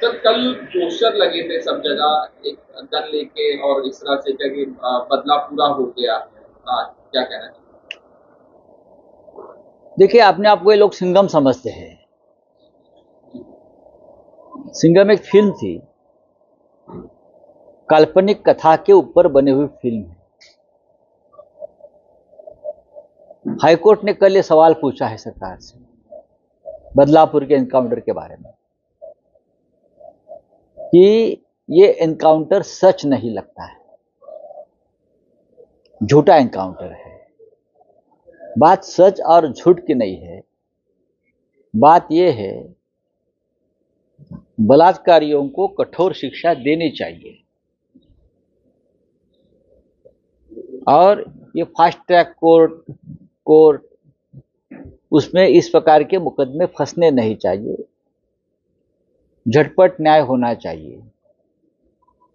Sir कल poster लगे थे सब जगह एक गन लेके और इस तरह से कि बदला पूरा हो गया। क्या कहना है? देखिए, अपने आप को ये लोग सिंघम समझते हैं। सिंघम एक फिल्म थी, काल्पनिक कथा के ऊपर बनी हुई फिल्म है। हाईकोर्ट ने कल ये सवाल पूछा है सरकार से बदलापुर के एनकाउंटर के बारे में कि ये एनकाउंटर सच नहीं लगता है, झूठा एनकाउंटर है। बात सच और झूठ की नहीं है, बात यह है बलात्कारियों को कठोर शिक्षा देनी चाहिए और ये फास्ट ट्रैक कोर्ट उसमें इस प्रकार के मुकदमे फंसने नहीं चाहिए, झटपट न्याय होना चाहिए।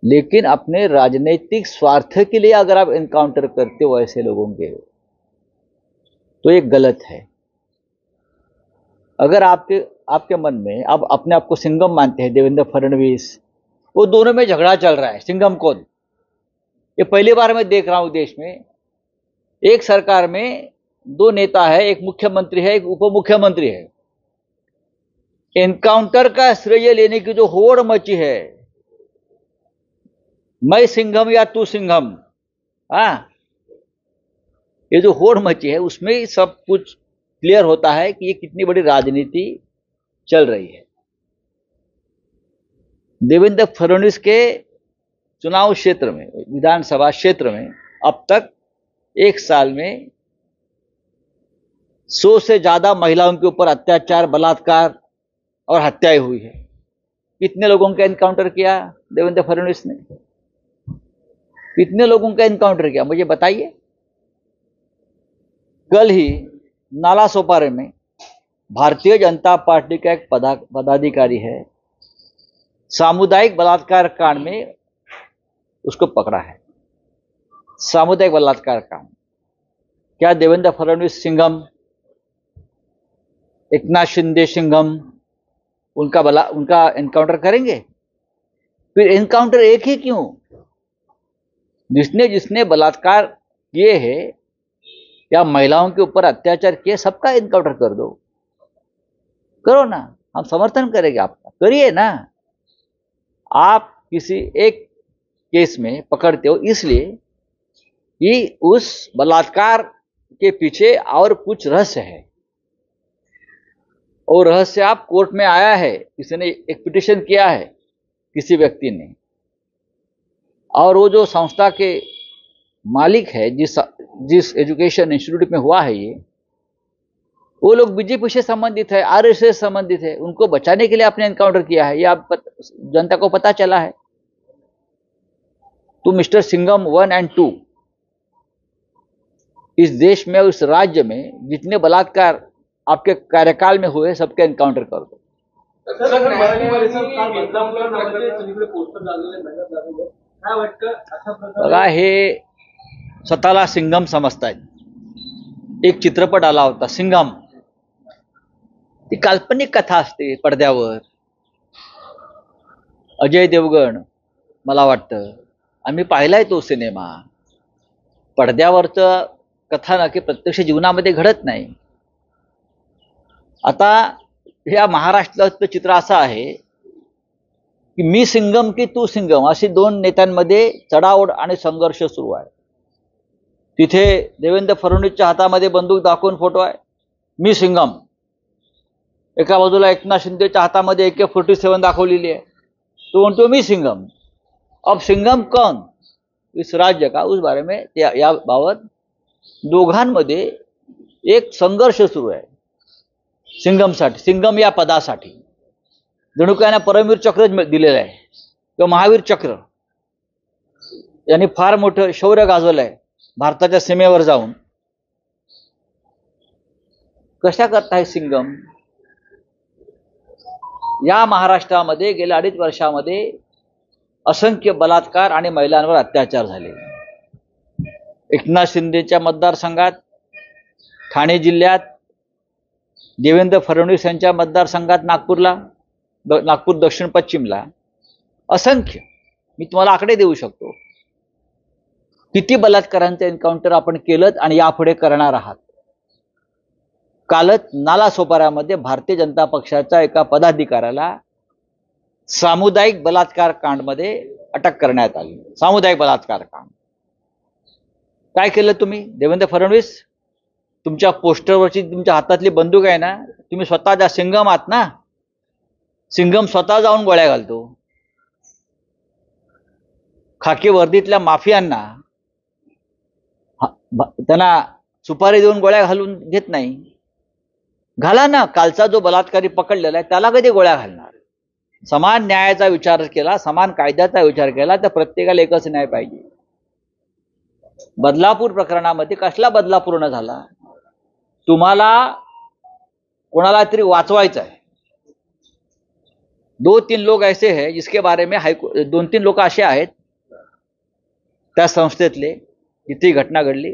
लेकिन अपने राजनीतिक स्वार्थ के लिए अगर आप एनकाउंटर करते हो ऐसे लोगों के, तो ये गलत है। अगर आपके मन में आप अपने आप को सिंघम मानते हैं, देवेंद्र फडणवीस, वो दोनों में झगड़ा चल रहा है। सिंघम कौन? ये पहली बार मैं देख रहा हूं देश में एक सरकार में दो नेता है, एक मुख्यमंत्री है, एक उप मुख्यमंत्री है। एनकाउंटर का श्रेय लेने की जो होड़ मची है, मैं सिंघम या तू सिंघम, ये जो होड़ मची है उसमें सब कुछ क्लियर होता है कि ये कितनी बड़ी राजनीति चल रही है। देवेंद्र फडणवीस के चुनाव क्षेत्र में, विधानसभा क्षेत्र में अब तक एक साल में 100 से ज्यादा महिलाओं के ऊपर अत्याचार, बलात्कार और हत्याएं हुई है। कितने लोगों का एनकाउंटर किया देवेंद्र फडणवीस ने? कितने लोगों का एनकाउंटर किया, मुझे बताइए। कल ही नाला सोपारे में भारतीय जनता पार्टी का एक पदाधिकारी है, सामुदायिक बलात्कार कांड में उसको पकड़ा है। सामुदायिक बलात्कार कांड। क्या देवेंद्र फडणवीस सिंघम, एकनाथ शिंदे सिंघम, उनका एनकाउंटर करेंगे? फिर एनकाउंटर एक ही क्यों? जिसने बलात्कार किए हैं या महिलाओं के ऊपर अत्याचार किए, सबका एनकाउंटर कर दो, करो ना, हम समर्थन करेंगे आपका, करिए ना। आप किसी एक केस में पकड़ते हो इसलिए कि उस बलात्कार के पीछे और कुछ रहस्य है, और रहस्य आप कोर्ट में आया है, किसी ने एक पिटीशन किया है किसी व्यक्ति ने, और वो जो संस्था के मालिक है, जिस एजुकेशन इंस्टीट्यूट में हुआ है ये, वो लोग बीजेपी से संबंधित है, आरएसएस से संबंधित है। उनको बचाने के लिए आपने एनकाउंटर किया है, ये आप जनता को पता चला है। तो मिस्टर सिंघम 1 और 2, इस देश में, उस राज्य में जितने बलात्कार आपके कार्यकाल में हुए, सबके एनकाउंटर कर दो। बघा, हे स्वतःला सिंघम समजतायत। एक चित्रपट आला होता सिंघम, ती काल्पनिक कथा असते पडद्यावर। अजय देवगण, मला वाटतं आम्ही पाहिलाय तो सिनेमा। पडद्यावरचं कथानक प्रत्यक्ष जीवनामध्ये घडत नाही। आता या महाराष्ट्राचं चित्र असं आहे की मी सिंघम की तू सिंघम, अशी दोन नेत्यांमध्ये चढाओढ आणि संघर्ष सुरू आहे। तिथे देवेंद्र फडणवीसच्या हातामध्ये बंदूक दाखवून फोटो आहे, मी सिंघम। एका बाजूला एकनाथ शिंदेच्या हातामध्ये AK-47 दाखवलेली आहे, तो म्हणतो मी सिंघम। अब सिंघम कौन इस राज्य का, उस बारे में या बाबत दोघांमध्ये एक संघर्ष सुरू आहे सिंघमसाठी, सिंघम या पदासाठी। जणू काय परमवीर चक्र दिलेलं आहे किंवा महावीर चक्र। यांनी फार मोठं शौर्य गाजवलं आहे भारताच्या सीमेवर जाऊन। कशा करताय सिंघम? या महाराष्ट्रामध्ये गेल्या 2.5 वर्षामध्ये असंख्य बलात्कार आणि महिलांवर अत्याचार झाले। एकनाथ शिंदेच्या मतदारसंघात, ठाणे जिल्ह्यात, देवेंद्र फडणवीस यांच्या मतदारसंघात नागपूरला, नागपूर दक्षिण पश्चिमला असंख्य, मी तुम्हाला आकडे देऊ शकतो, किती बलात्कारांचं एन्काउंटर आपण केलं आणि यापुढे करणार आहात. कालच नालासोपाऱ्यामध्ये भारतीय जनता पक्षाच्या एका पदाधिकाऱ्याला सामुदायिक बलात्कार कांडमध्ये अटक करण्यात आली. सामुदायिक बलात्कार कांड. काय केलं तुम्ही देवेंद्र फडणवीस? तुमच्या पोस्टरवरची तुमच्या हातातली बंदूक आहे ना, तुम्ही स्वतः ज्या सिंगम आहात ना, सिंगम स्वतः जाऊन गोळ्या घालतो. खाकी वर्दीतल्या माफियांना त्यांना सुपारी देऊन गोळ्या घालून घेत नाही. घाला ना. कालचा जो बलात्कारी पकडलेला आहे त्याला कधी गोळ्या घालणार? समान न्यायाचा विचार केला, समान कायद्याचा विचार केला तर प्रत्येकाला एकच न्याय पाहिजे. बदलापूर प्रकरणामध्ये कसला बदला पूर्ण झाला? तुम्हाला कोणाला तरी वाचवायचं आहे. 2-3 लोग ऐसे हैं जिसके बारे में 2-3 लोक असे आहेत त्या संस्थेतले जिथे घटना घडली,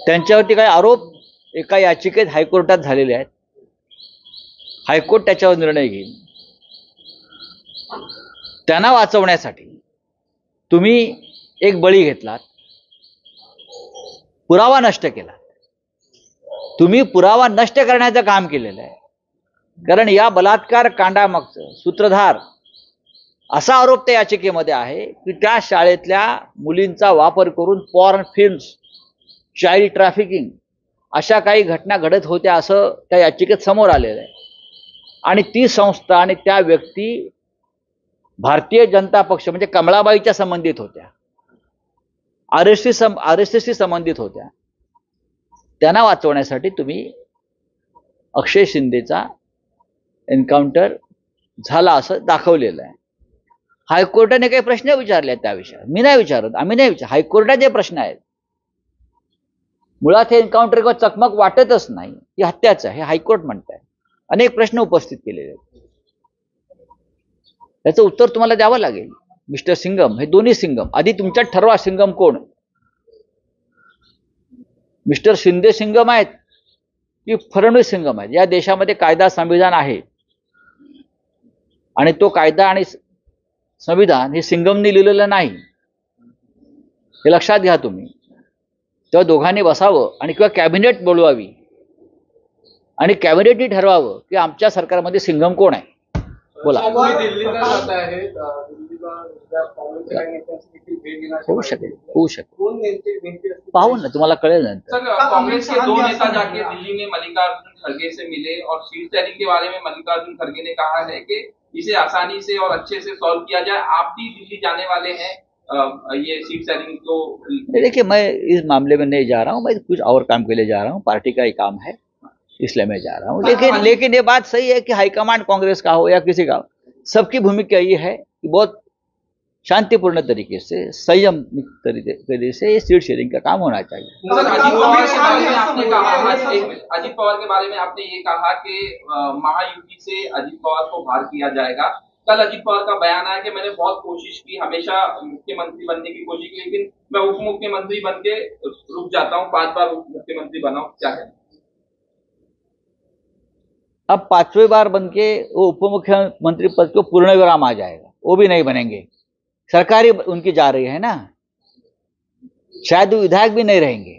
त्यांच्यावरती काही आरोप एका याचिकेत हायकोर्टात झालेले आहेत. हायकोर्ट त्याच्यावर निर्णय घेईल. त्यांना वाचवण्यासाठी तुम्ही एक बळी घेतलात, पुरावा नष्ट केला. तुम्ही पुरावा नष्ट करण्याचं काम केलेलं आहे. कारण या बलात्कार कांडामागचं सूत्रधार असा आरोप त्या याचिकेमध्ये आहे की त्या शाळेतल्या मुलींचा वापर करून पॉर्न फिल्म्स, चाइल्ड ट्रॅफिकिंग अशा काही घटना घडत होत्या असं त्या याचिकेत समोर आलेलं आहे. आणि ती संस्था आणि त्या व्यक्ती भारतीय जनता पक्ष म्हणजे कमळाबाईच्या संबंधित होत्या, RSSशी संबंधित होत्या. त्यांना वाचवण्यासाठी तुम्ही अक्षय शिंदेचा एन्काउंटर झाला असं दाखवलेलं आहे. हायकोर्टाने काही प्रश्न विचारले त्या विषयात. मी नाही विचारत, आम्ही नाही विचार. हायकोर्टाचे प्रश्न आहेत. मुळात हे एन्काउंटर किंवा चकमक वाटतच नाही, ही हत्याच आहे, हे हायकोर्ट म्हणत आहे. अनेक प्रश्न उपस्थित केलेले आहेत. त्याचं उत्तर तुम्हाला द्यावं लागेल. मिस्टर सिंगम, हे दोन्ही सिंगम, आधी तुमच्यात ठरवा सिंगम कोण. मिस्टर शिंदे सिंगम आहेत की फडणवीस सिंगम आहेत? या देशामध्ये कायदा संविधान आहे आणि तो कायदा आणि संविधान हे सिंगमने लिहिलेलं नाही, हे लक्षात घ्या तुम्ही. तेव्हा दोघांनी बसावं आणि किंवा कॅबिनेट बोलवावी आणि कॅबिनेटनी ठरवावं की आमच्या सरकारमध्ये सिंगम कोण आहे. बोला. होऊ शकेल, होऊ शकेल, पाहू ना, तुम्हाला कळेल नंतर. कांग्रेस के 2 नेता जाके दिल्ली में मल्लिकार्जुन खड़गे से मिले और सीट शेयरिंग के बारे में मल्लिकार्जुन खड़गे ने कहा है कि इसे आसानी से और अच्छे से सॉल्व किया जाए. आप भी दिल्ली जाने वाले हैं ये सीट शेयरिंग को? देखिए, मैं इस मामले में नहीं जा रहा हूँ, मैं कुछ और काम के लिए जा रहा हूँ, पार्टी का ही काम है इसलिए मैं जा रहा हूँ. लेकिन ये बात सही है कि हाईकमांड कांग्रेस का हो या किसी का, सबकी भूमिका ये है कि बहुत शांतिपूर्ण तरीके से, संयम तरीके से सीट शेयरिंग का काम होना चाहिए. अजित पवार के बारे में आपने ये कहा कि महायुति से अजित पवार को बाहर किया जाएगा. कल अजित पवार का बयान आया कि मैंने बहुत कोशिश की, हमेशा मुख्यमंत्री बनने की कोशिश की, लेकिन मैं उप मुख्यमंत्री बन के रुक जाता हूँ, 5 बार उप मुख्यमंत्री बना हूँ. क्या है अब 5वीं बार बन के वो उप मुख्यमंत्री पद को पूर्ण विराम आ जाएगा, वो भी नहीं बनेंगे. सरकार ही उनकी जा रही है ना, शायद विधायक भी नहीं रहेंगे.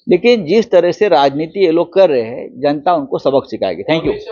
लेकिन जिस तरह से राजनीति ये लोग कर रहे हैं, जनता उनको सबक सिखाएगी. Thank you.